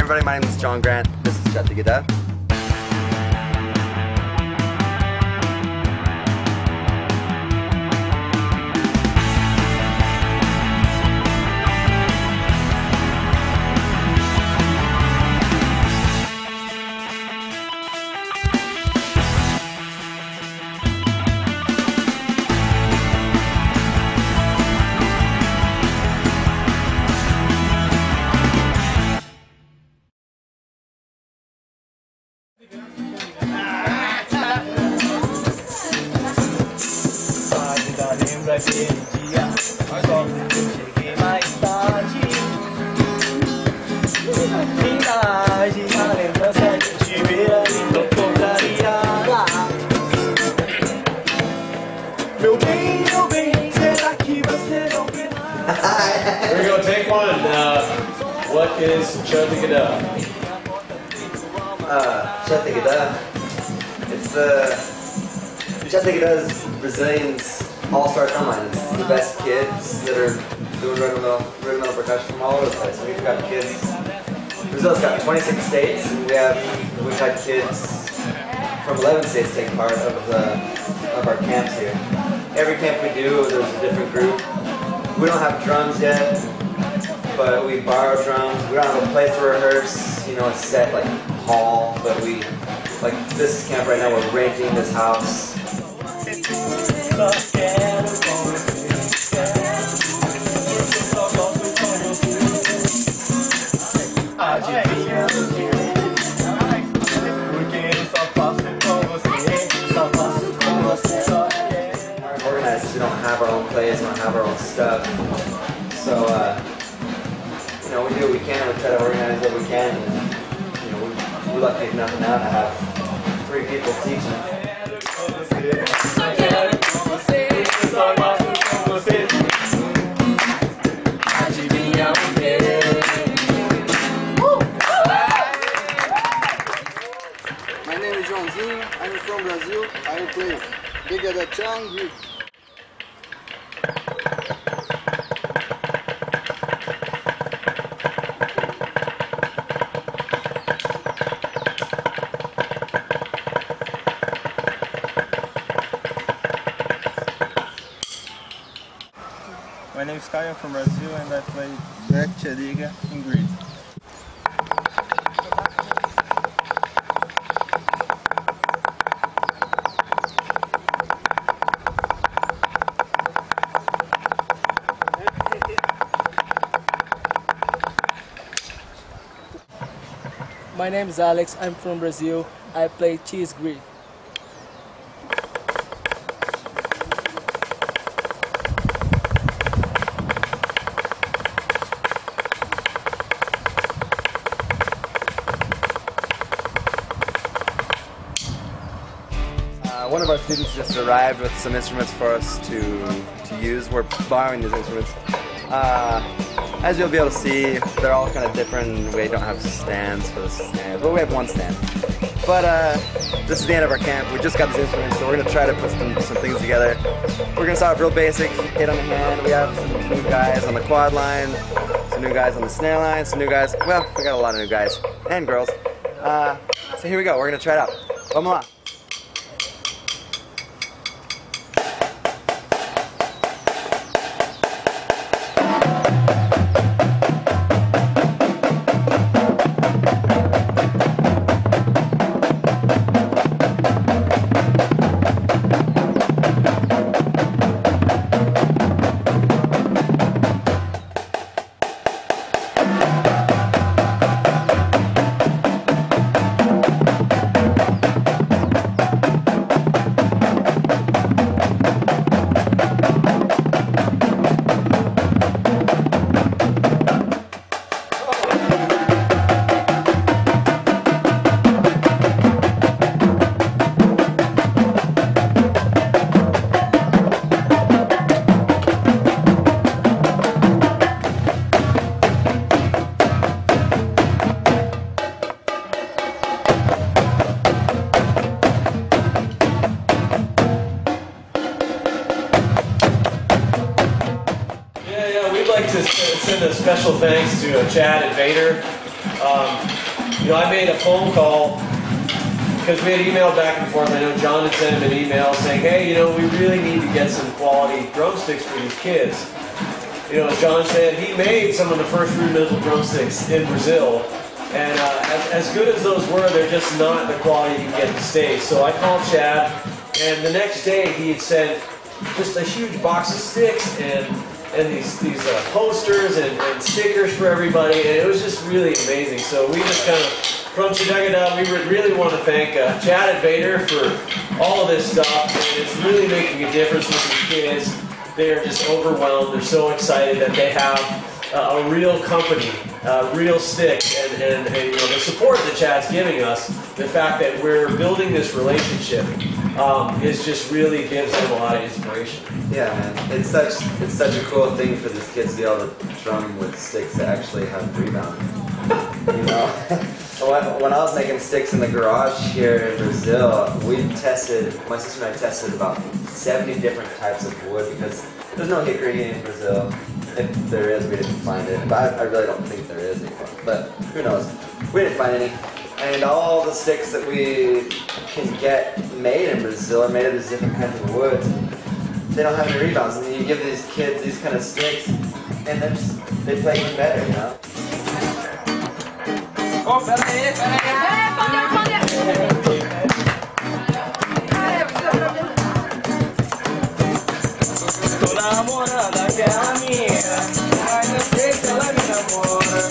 everybody, my name is John Grant. This is Tcha Degga. We're going to take one. What is Tcha Degga? Tcha Degga. It's Tcha Degga is Brazilian's all-star drum line. It's the best kids that are doing rhythmical percussion from all over the place. We've got kids. Brazil's got 26 states, and we've had kids from 11 states take part of our camps here. Every camp we do, there's a different group. We don't have drums yet, but we borrow drums. We don't have a place to rehearse, you know, a set like hall, but like this camp right now, we're renting this house. Organized, we don't have our own place, we don't have our own stuff. So, you know, we do what we can, we try to organize what we can, and, you know, we're lucky enough now to have 3 people teaching. My name is Joãozinho, I'm from Brazil, I play Tcha Degga. My name is Caio, I'm from Brazil, and I play Tcha Degga in Greece. My name is Alex, I'm from Brazil, I play cheese grid. One of our students just arrived with some instruments for us to use. We're borrowing these instruments. As you'll be able to see, they're all kind of different. We don't have stands for the stands, but we have one stand. But this is the end of our camp. We just got these instruments, so we're going to try to put some things together. We're going to start off real basic, hit on the hand. We have some new guys on the quad line, some new guys on the snare line, some new guys. Well, we got a lot of new guys and girls. So here we go. We're going to try it out. Vamos lá. We'd like to send a special thanks to Chad and Vader I made a phone call because we had emailed back and forth. I know John had sent him an email saying, hey, we really need to get some quality drumsticks for these kids. As John said, he made some of the first rudimental drumsticks in Brazil. And as good as those were, they're just not the quality you can get in the States. So I called Chad, and the next day he had sent just a huge box of sticks and these posters and stickers for everybody, and it was just really amazing. So we just kind of, from Tcha Degga, we would really want to thank Chad and Vader for all of this stuff, and it's really making a difference with these kids. They are just overwhelmed. They're so excited that they have a real company, real stick, and the support that Chad's giving us, the fact that we're building this relationship is just really gives them a lot of inspiration. Yeah, man, it's such a cool thing for these kids to be able to drum with sticks that actually have rebound. When I was making sticks in the garage here in Brazil, my sister and I tested about 70 different types of wood because there's no hickory in Brazil. If there is, we didn't find it. But I really don't think there is anymore. But who knows? We didn't find any. And all the sticks that we can get made in Brazil are made of these different kinds of woods. They don't have any rebounds. And then you give these kids these kind of sticks, and they play even better, Oh, peraí. Tô namorando aquela minha, mas não sei se ela me namora.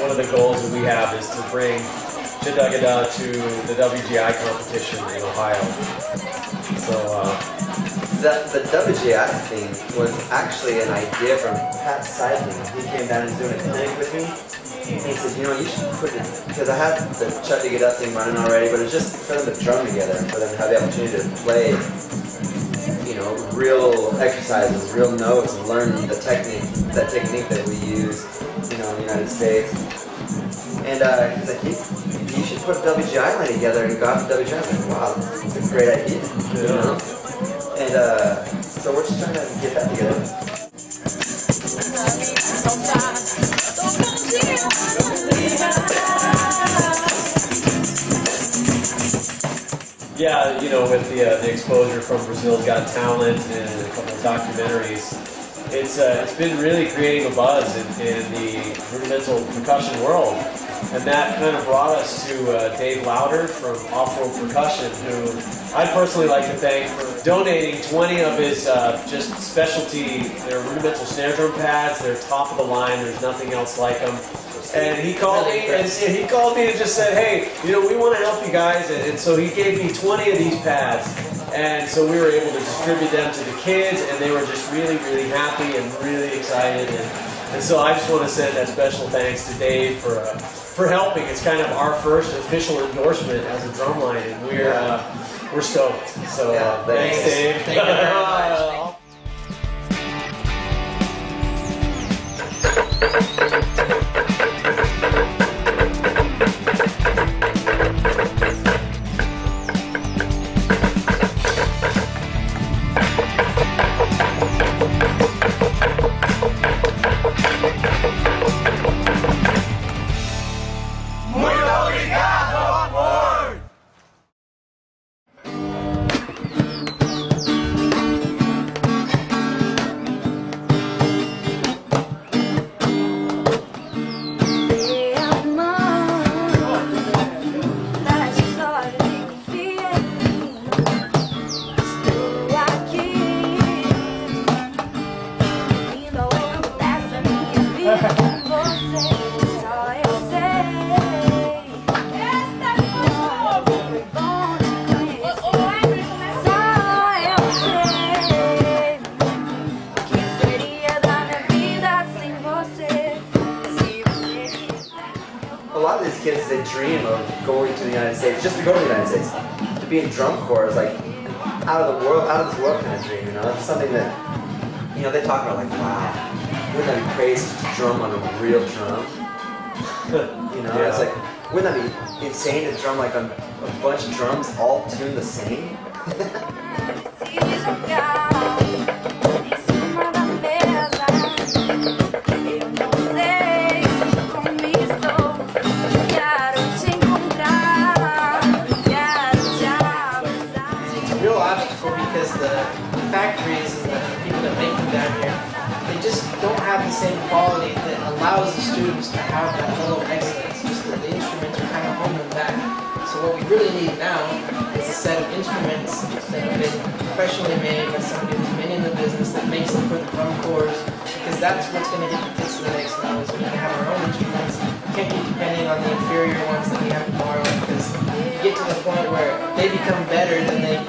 One of the goals that we have is to bring Tcha Degga to the WGI competition in Ohio. So the WGI thing was actually an idea from Pat Seidman. He came down and was doing a clinic with me. And he said, you should put it, because I have the Tcha Degga thing running already, but it's just for them to drum together, for them to have the opportunity to play, real exercises, real notes, and learn the technique that we use, in the United States. And he's like, you should put WGI line together, and got the WGI. I was like, wow, that's a great idea, And so we're just trying to get that together. yeah, with the exposure from Brazil's Got Talent and a couple of documentaries, it's been really creating a buzz in the rudimental percussion world. And that kind of brought us to Dave Lauder from Off-Road Percussion, who I'd personally like to thank for donating 20 of his just specialty, their rudimental snare drum pads. They're top of the line. There's nothing else like them. And he called me and just said, hey, we want to help you guys. And so he gave me 20 of these pads. And so we were able to distribute them to the kids, and they were just really, really happy and really excited. And so I just want to send that special thanks to Dave for helping. It's kind of our first official endorsement as a drumline, and we're stoked. So thanks, Dave. Thank you very much. A lot of these kids, they dream of going to the United States, just to go to the United States. To be in drum corps is like out of this world kind of dream, It's something that, they talk about like, wow, wouldn't that be crazy to drum on a real drum? Yeah. It's like, wouldn't that be insane to drum like on a bunch of drums all tuned the same? Em cima da mesa, eu não sei como isso down here, they just don't have the same quality that allows the students to have that level of excellence. Just that the instruments are kind of holding back. So what we really need now is a set of instruments that have been professionally made by somebody who's been in the business that makes them for the drum corps, because that's what's going to get the kids to the next level. Is we're going to have our own instruments. We can't be depending on the inferior ones that we have to borrow, because you get to the point where they become better than they're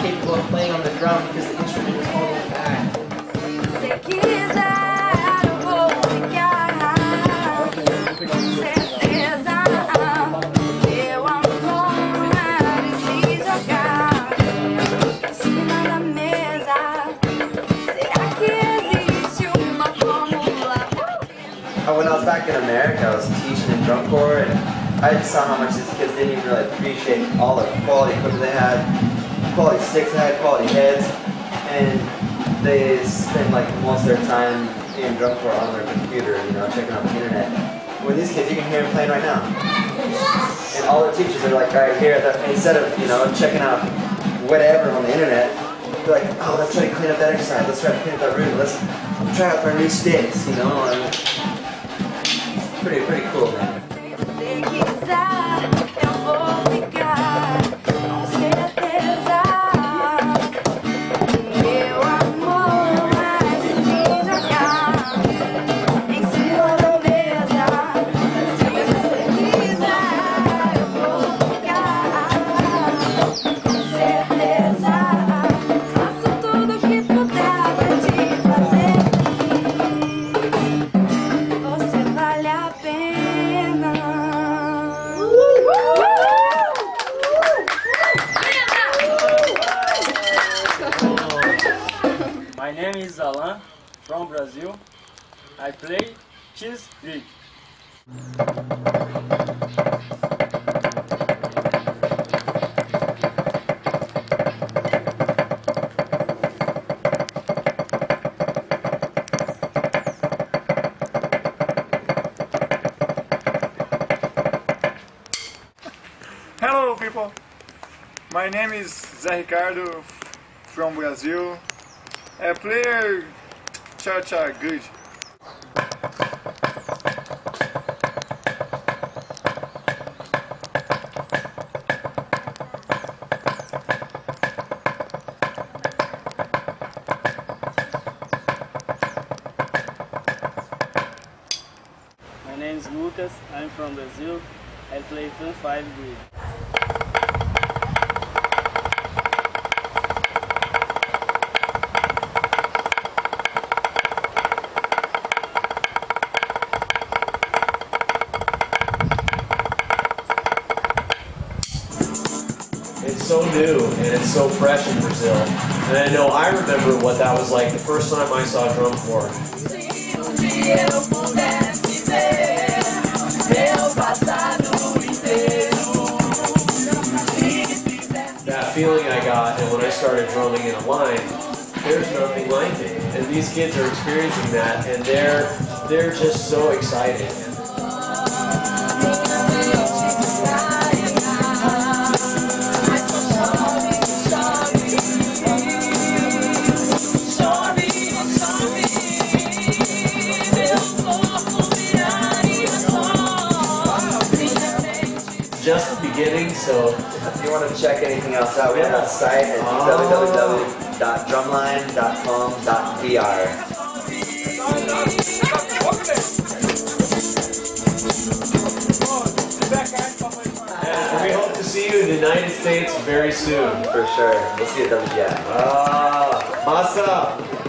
capable of playing on the drum because the instrument is holding back. When I was back in America, I was teaching in drum corps, and I just saw how much these kids didn't even really appreciate all the quality equipment they had, quality sticks they had, quality heads, and they spend like most of their time in drum corps on their computer, you know, checking out the internet. When these kids, you can hear them playing right now, and all their teachers are like right here. Instead of checking out whatever on the internet, they're like, oh, let's try to clean up that exercise. Let's try to clean up that room. Let's try out our new sticks, you know. And pretty cool, man. My name is Alan from Brazil. I play Tcha Degga. Hello people, my name is Zé Ricardo from Brazil. I play Tcha Degga. My name is Lucas. I'm from Brazil. I play Fan 5 grid. It's so new and it's so fresh in Brazil. And I know I remember what that was like the first time I saw drum corps. That feeling I got, and when I started drumming in a line, there's nothing like it. And these kids are experiencing that, and they're just so excited. Just the beginning, so if you want to check anything else out, we have a site at www.drumline.com.br. And we hope to see you in the United States very soon. For sure. We'll see you at WGI. Massa!